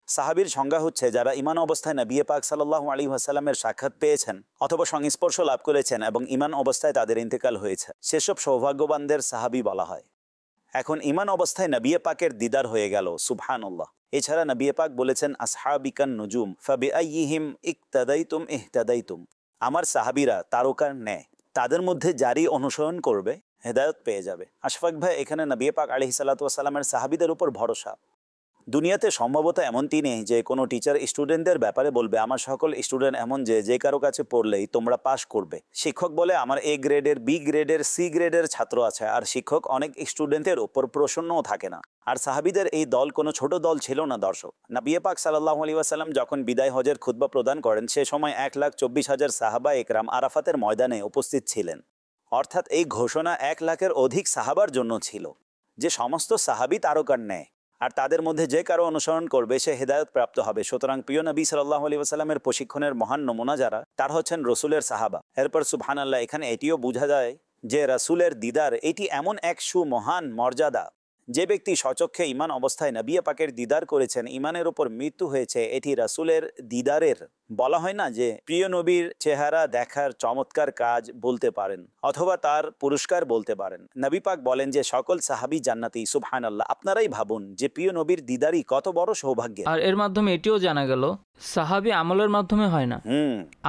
সাহাবীর সংজ্ঞা হচ্ছে যারা ঈমান অবস্থায় নবী পাক সাল্লাল্লাহু আলাইহি ওয়াসাল্লামের সাক্ষাৎ পেয়েছেন অথবা সংস্পর্শ লাভ করেছেন এবং ঈমান অবস্থায় তাদের ইন্তেকাল হয়েছে, সেসব সৌভাগ্যবানদের সাহাবী বলা হয়। এখন ঈমান অবস্থায় নবী পাকের দিদার হয়ে গেল, সুবহানাল্লাহ। এছাড়া নবী পাক বলেছেন, আসহাবিকান নুজুম ফাবিআইয়িহিম ইকতাদাইতুম ইহতাদাইতুম, আমার সাহাবীরা তারকার ন্যায়, তাদের মধ্যে যারই অনুসরণ করবে হেদায়েত পেয়ে যাবে। আশফাক ভাই, এখানে নবী পাক আলাইহিস সালাতু ওয়াস সালামের সাহাবীদের উপর ভরসা। দুনিয়াতে সম্ভবত এমনটি নেই যে কোনো টিচার স্টুডেন্টদের ব্যাপারে বলবে আমার সকল স্টুডেন্ট এমন যে কারো কাছে পড়লেই তোমরা পাস করবে। শিক্ষক বলে আমার এ গ্রেডের, বি গ্রেডের, সি গ্রেডের ছাত্র আছে, আর শিক্ষক অনেক স্টুডেন্টের উপর প্রসন্নও থাকে না। আর সাহাবীদের এই দল কোনো ছোট দল ছিল না। দর্শক, নবী পাক সাল্লাল্লাহু আলাইহি ওয়াসাল্লাম যখন বিদায় হজের খুতবা প্রদান করেন সে সময় 1,24,000 সাহাবা একরাম আরাফাতের ময়দানে উপস্থিত ছিলেন। অর্থাৎ এই ঘোষণা 1 লাখের অধিক সাহাবার জন্য ছিল যে সমস্ত সাহাবী তারকার ন্যায়, আর তাদের মধ্যে যে কারো অনুসরণ করবে সে হেদায়েত প্রাপ্ত হবে। সুতরাং প্রিয় নবী সাল্লাল্লাহু আলাইহি ওয়াসাল্লামের প্রশিক্ষণের মহান নমুনা যারা, তার হচ্ছেন রসুলের সাহাবা। এরপর সুবহানাল্লাহ, এখানে এটিও বোঝা যায় যে রাসূলের দিদার এটি এমন এক সুমহান মর্যাদা, যে ব্যক্তি স্বচক্ষে ঈমান অবস্থায় নবী পাকের দিদার করেছেন, ঈমানের উপর মৃত্যু হয়েছে, এটি রাসূলের দিদারের, বলা হয় না যে প্রিয় নবীর চেহারা দেখার চমৎকার কাজ বলতে পারেন অথবা তার পুরস্কার বলতে পারেন। নবী পাক বলেন যে সকল সাহাবী জান্নাতি। সুবহানাল্লাহ, আপনারাই ভাবুন যে প্রিয় নবীর দিদারই কত বড় সৌভাগ্য। আর এর মাধ্যমে এটিও জানা গেল সাহাবী আমলের মাধ্যমে হয় না।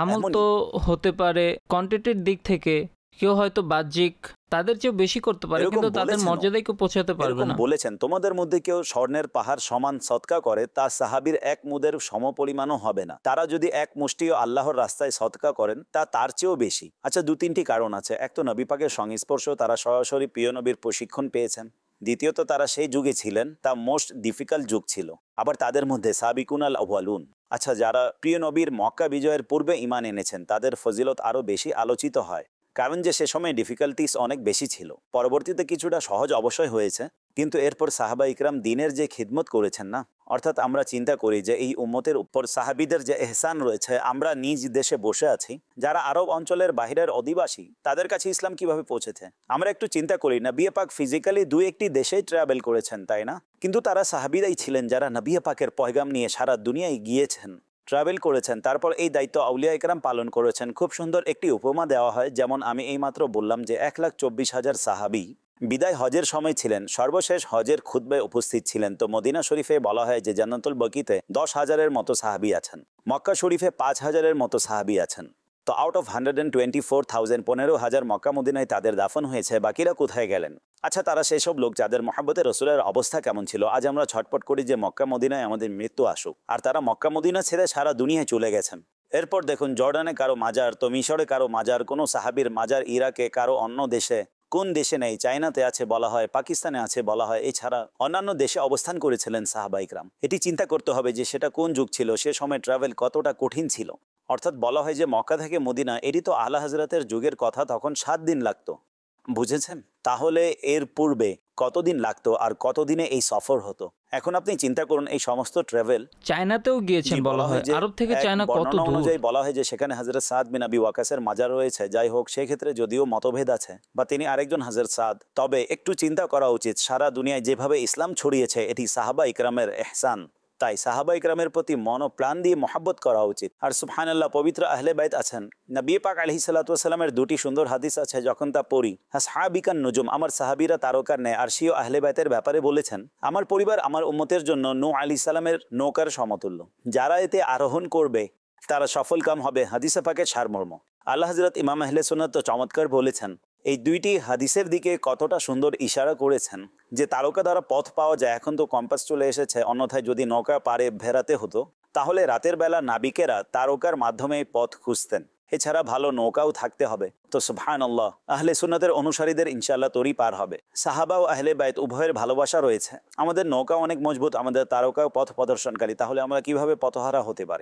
আমল তো হতে পারে কন্টেন্টের দিক থেকে, কেউ হয়তো বাহ্যিক তাদের চেয়ে বেশি করতে পারে, কিন্তু তাদের মর্যাদায় কেউ পৌঁছাতে পারবে না। বলেছেন, তোমাদের মধ্যে কেউ স্বর্ণের পাহাড় সমান সদকা করে তা সাহাবীর এক মুদের সমপরিমাণও হবে না। তারা যদি এক মুষ্টিও আল্লাহর রাস্তায় সদকা করেন তা তার চেয়েও বেশি। আচ্ছা, 2-3টি কারণ আছে। এক তো নবী পাকের সংস্পর্শ, তারা সরাসরি প্রিয় নবীর প্রশিক্ষণ পেয়েছেন। দ্বিতীয়ত তারা সেই যুগে ছিলেন, তা মোস্ট ডিফিকাল্ট যুগ ছিল। আবার তাদের মধ্যে সাবিকুন আল আউয়ালুন, আচ্ছা যারা প্রিয় নবীর মক্কা বিজয়ের পূর্বে ঈমান এনেছেন তাদের ফজিলত আরও বেশি আলোচিত হয়, কারণ যে সে সময় ডিফিকাল্টিস অনেক বেশি ছিল। পরবর্তীতে কিছুটা সহজ অবশ্যই হয়েছে, কিন্তু এরপর সাহাবা ইকরাম দিনের যে খিদমত করেছেন না, অর্থাৎ আমরা চিন্তা করি যে এই উম্মতের উপর সাহাবীদের যে এহসান রয়েছে, আমরা নিজ দেশে বসে আছি, যারা আরব অঞ্চলের বাহিরের অধিবাসী তাদের কাছে ইসলাম কিভাবে পৌঁছেছে। আমরা একটু চিন্তা করি, নবী পাক ফিজিক্যালি 2-1টি দেশেই ট্রাভেল করেছেন, তাই না? কিন্তু তারা সাহাবীরাই ছিলেন যারা নবী পাকের পয়গাম নিয়ে সারা দুনিয়ায় গিয়েছেন, ট্রাভেল করেছেন, তারপর এই দায়িত্ব আউলিয়া ইকরাম পালন করেছেন। খুব সুন্দর একটি উপমা দেওয়া হয়, যেমন আমি এইমাত্র বললাম যে 1,24,000 সাহাবী বিদায় হজের সময় ছিলেন, সর্বশেষ হজের খুতবায় উপস্থিত ছিলেন। তো মদিনা শরীফে বলা হয় যে জান্নাতুল বকিতে 10,000-এর মতো সাহাবী আছেন, মক্কা শরীফে 5,000-এর মতো সাহাবী আছেন। তো আউট অফ 124,000 15,000 মক্কা মদিনায় তাদের দাফন হয়েছে, বাকিরা কোথায় গেলেন? আচ্ছা, তারা সেই সব লোক যাদের মহব্বতে রসুলের অবস্থা কেমন ছিল। আজ আমরা ছটপট করি যে মক্কা মদিনায় আমাদের মৃত্যু আসুক, আর তারা মক্কা মদিনা ছেড়ে সারা দুনিয়ায় চলে গেছেন। এরপর দেখুন, জর্ডানে কারো মাজার, তো মিশরে কারো মাজার, কোনো সাহাবীর মাজার ইরাকে, কারো অন্য দেশে, কোন দেশে নেই, চায়নাতে আছে বলা হয়, পাকিস্তানে আছে বলা হয়, এছাড়া অন্যান্য দেশে অবস্থান করেছিলেন সাহাবা ইকরাম। এটি চিন্তা করতে হবে যে সেটা কোন যুগ ছিল, সে সময় ট্রাভেল কতটা কঠিন ছিল। অর্থাৎ বলা হয় যে মক্কা থেকে মদিনা, এটি তো আলা হযরতের যুগের কথা, তখন 7 দিন লাগতো, বুঝেছেন? তাহলে এর পূর্বে কতদিন লাগতো আর কতদিনে এই সফর হতো। এখন আপনি চিন্তা করুন, এই সমস্ত ট্রাভেল চায়নাতেও গিয়েছেন বলা হয়, আরব থেকে চায়না কত দূর। অনুযায়ী বলা হয় যে সেখানে হযরত সাদ বিন আবি ওয়াকাসের মাজার রয়েছে। যাই হোক, সেক্ষেত্রে যদিও মতভেদ আছে বা তিনি আরেকজন হযরত সাদ, তবে একটু চিন্তা করা উচিত, সারা দুনিয়ায় যেভাবে ইসলাম ছড়িয়েছে এটি সাহাবা ইকরামের এহসান। তাই সাহাবা ইকরামের প্রতি মন ও প্রাণ দিয়ে মহব্বত করা উচিত। আর সুবহানাল্লাহ, পবিত্র আহলে বাইত আছেন। নবী পাক আলাইহিস সালাতু ওয়াস সালামের 2টি সুন্দর হাদিস আছে, যখন তা পড়ি, আসহাবিকান নুজুম, আমার সাহাবীরা তারকার ন্যায়। আর সিও আহলে বাইতের ব্যাপারে বলেছেন, আমার পরিবার আমার উম্মতের জন্য নূহ আলাইহিস সালামের নৌকার সমতুল্য, যারা এতে আরোহণ করবে তারা সফল কাম হবে। হাদিসে পাকের সারমর্ম। আল্লাহ হযরত ইমাম আহলে সুন্নাত তো চমৎকার বলেছেন, এই 2টি হাদিসের দিকে কতটা সুন্দর ইশারা করেছেন যে তারকা দ্বারা পথ পাওয়া যায়। এখন তো কম্পাস চলে এসেছে, অন্যথায় যদি নৌকা পারে ভেড়াতে হতো, তাহলে রাতের বেলা নাবিকেরা তারকার মাধ্যমে পথ খুঁজতেন। এছাড়া ভালো নৌকাও থাকতে হবে। তো সুবহানাল্লাহ, আহলে সুন্নাতের অনুসারীদের ইনশাআল্লাহ তরি পার হবে। সাহাবা ও আহলে বাইত উভয়ের ভালোবাসা রয়েছে। আমাদের নৌকা অনেক মজবুত, আমাদের তারকাও পথ প্রদর্শনকারী, তাহলে আমরা কিভাবে পথহারা হতে পারি?